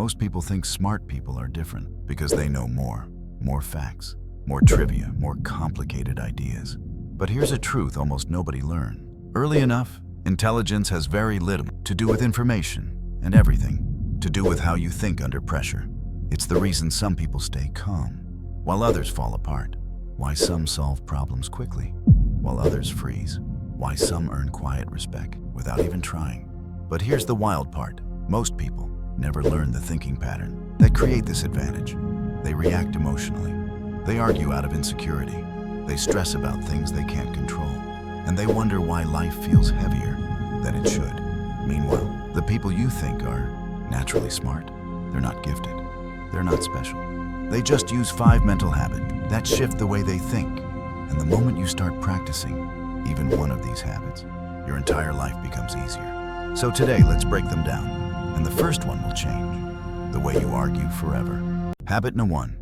Most people think smart people are different because they know more facts, more trivia, more complicated ideas. But here's a truth almost nobody learns. Early enough, intelligence has very little to do with information and everything to do with how you think under pressure. It's the reason some people stay calm, while others fall apart. Why some solve problems quickly, while others freeze. Why some earn quiet respect without even trying. But here's the wild part. Most people never learn the thinking pattern that create this advantage. They react emotionally. They argue out of insecurity. They stress about things they can't control. And they wonder why life feels heavier than it should. Meanwhile, the people you think are naturally smart, they're not gifted. They're not special. They just use 5 mental habits that shift the way they think. And the moment you start practicing even one of these habits, your entire life becomes easier. So today, let's break them down. And the first one will change the way you argue forever. Habit number 1,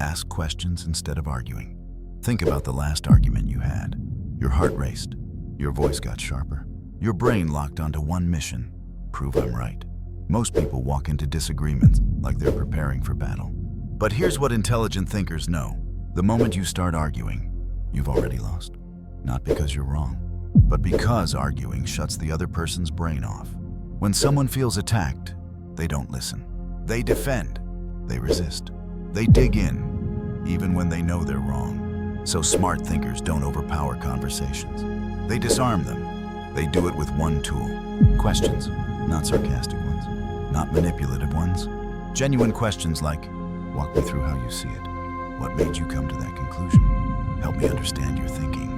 ask questions instead of arguing. Think about the last argument you had. Your heart raced, your voice got sharper, your brain locked onto one mission: prove I'm right. Most people walk into disagreements like they're preparing for battle. But here's what intelligent thinkers know. The moment you start arguing, you've already lost. Not because you're wrong, but because arguing shuts the other person's brain off. When someone feels attacked, they don't listen. They defend. They resist. They dig in, even when they know they're wrong. So smart thinkers don't overpower conversations. They disarm them. They do it with one tool: questions, not sarcastic ones, not manipulative ones. Genuine questions like, walk me through how you see it. What made you come to that conclusion? Help me understand your thinking.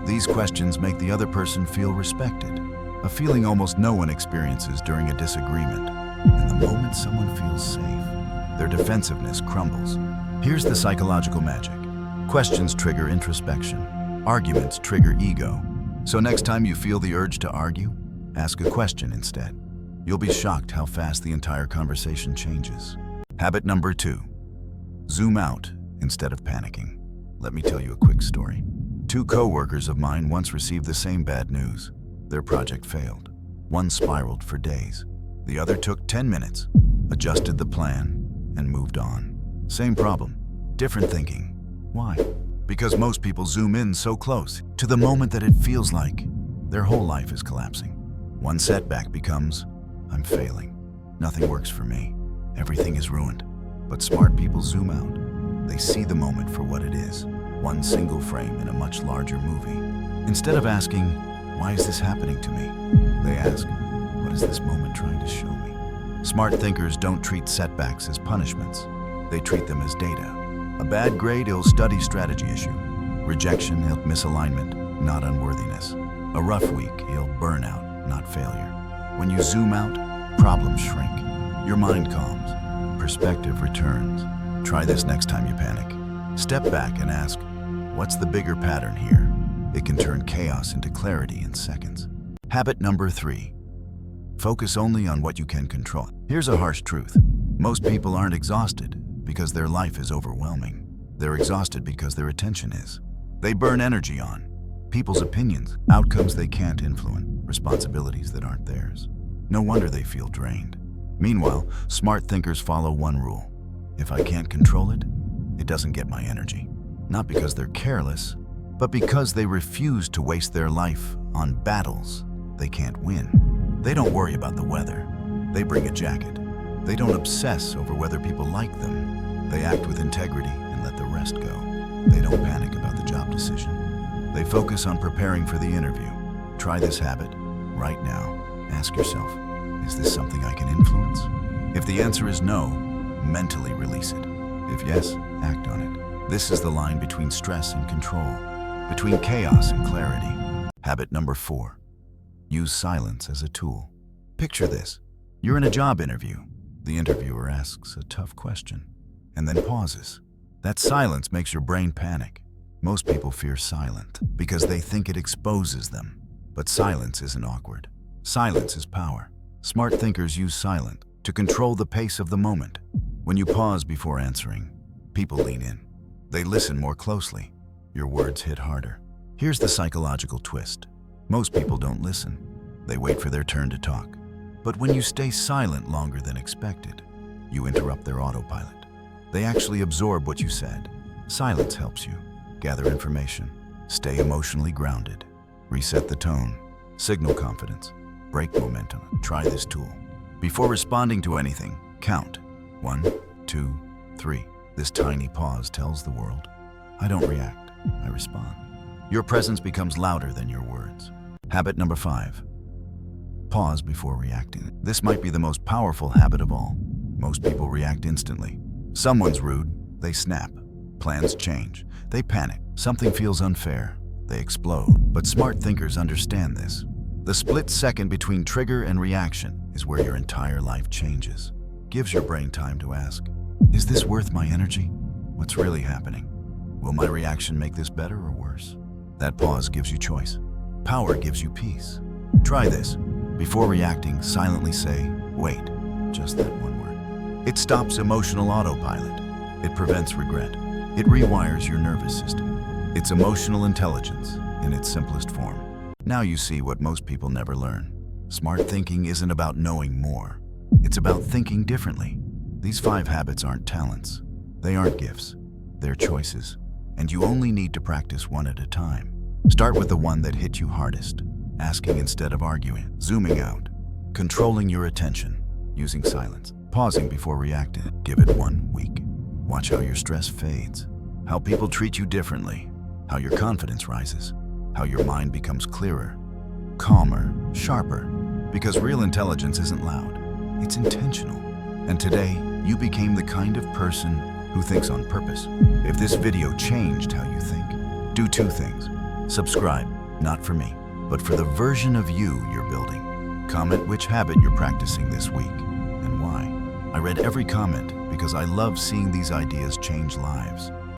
These questions make the other person feel respected, a feeling almost no one experiences during a disagreement. And the moment someone feels safe, their defensiveness crumbles. Here's the psychological magic. Questions trigger introspection. Arguments trigger ego. So next time you feel the urge to argue, ask a question instead. You'll be shocked how fast the entire conversation changes. Habit number 2, zoom out instead of panicking. Let me tell you a quick story. 2 co-workers of mine once received the same bad news. Their project failed. One spiraled for days. The other took 10 minutes, adjusted the plan, and moved on. Same problem, different thinking. Why? Because most people zoom in so close to the moment that it feels like their whole life is collapsing. One setback becomes, I'm failing. Nothing works for me. Everything is ruined. But smart people zoom out. They see the moment for what it is, one single frame in a much larger movie. Instead of asking, why is this happening to me? They ask, what is this moment trying to show me? Smart thinkers don't treat setbacks as punishments. They treat them as data. A bad grade, study strategy issue. Rejection, misalignment, not unworthiness. A rough week, burnout, not failure. When you zoom out, problems shrink. Your mind calms. Perspective returns. Try this next time you panic. Step back and ask, what's the bigger pattern here? It can turn chaos into clarity in seconds. Habit number 3, focus only on what you can control. Here's a harsh truth. Most people aren't exhausted because their life is overwhelming. They're exhausted because their attention is. They burn energy on people's opinions, outcomes they can't influence, responsibilities that aren't theirs. No wonder they feel drained. Meanwhile, smart thinkers follow one rule. If I can't control it, it doesn't get my energy. Not because they're careless, but because they refuse to waste their life on battles they can't win. They don't worry about the weather. They bring a jacket. They don't obsess over whether people like them. They act with integrity and let the rest go. They don't panic about the job decision. They focus on preparing for the interview. Try this habit right now. Ask yourself, is this something I can influence? If the answer is no, mentally release it. If yes, act on it. This is the line between stress and control, between chaos and clarity. Habit number 4, use silence as a tool. Picture this. You're in a job interview. The interviewer asks a tough question and then pauses. That silence makes your brain panic. Most people fear silence because they think it exposes them. But silence isn't awkward. Silence is power. Smart thinkers use silence to control the pace of the moment. When you pause before answering, people lean in. They listen more closely. Your words hit harder. Here's the psychological twist. Most people don't listen. They wait for their turn to talk. But when you stay silent longer than expected, You interrupt their autopilot. They actually absorb what you said. Silence helps you gather information, stay emotionally grounded, reset the tone, signal confidence, break momentum. Try this tool. Before responding to anything, count. 1, 2, 3. This tiny pause tells the world, I don't react, I respond. Your presence becomes louder than your words. Habit number 5. Pause before reacting. This might be the most powerful habit of all. Most people react instantly. Someone's rude, they snap. Plans change, they panic. Something feels unfair, they explode. But smart thinkers understand this. The split second between trigger and reaction is where your entire life changes. Gives your brain time to ask, is this worth my energy? What's really happening? Will my reaction make this better or worse? That pause gives you choice. Power gives you peace. Try this. Before reacting, silently say, wait, just that one word. It stops emotional autopilot. It prevents regret. It rewires your nervous system. It's emotional intelligence in its simplest form. Now you see what most people never learn. Smart thinking isn't about knowing more. It's about thinking differently. These 5 habits aren't talents. They aren't gifts. They're choices. And you only need to practice one at a time. Start with the one that hit you hardest. Asking instead of arguing. Zooming out. Controlling your attention. Using silence. Pausing before reacting. Give it 1 week. Watch how your stress fades. How people treat you differently. How your confidence rises. How your mind becomes clearer, calmer, sharper. Because real intelligence isn't loud. It's intentional. And today, you became the kind of person who thinks on purpose. If this video changed how you think, do 2 things. Subscribe, not for me, but for the version of you you're building. Comment which habit you're practicing this week and why. I read every comment because I love seeing these ideas change lives.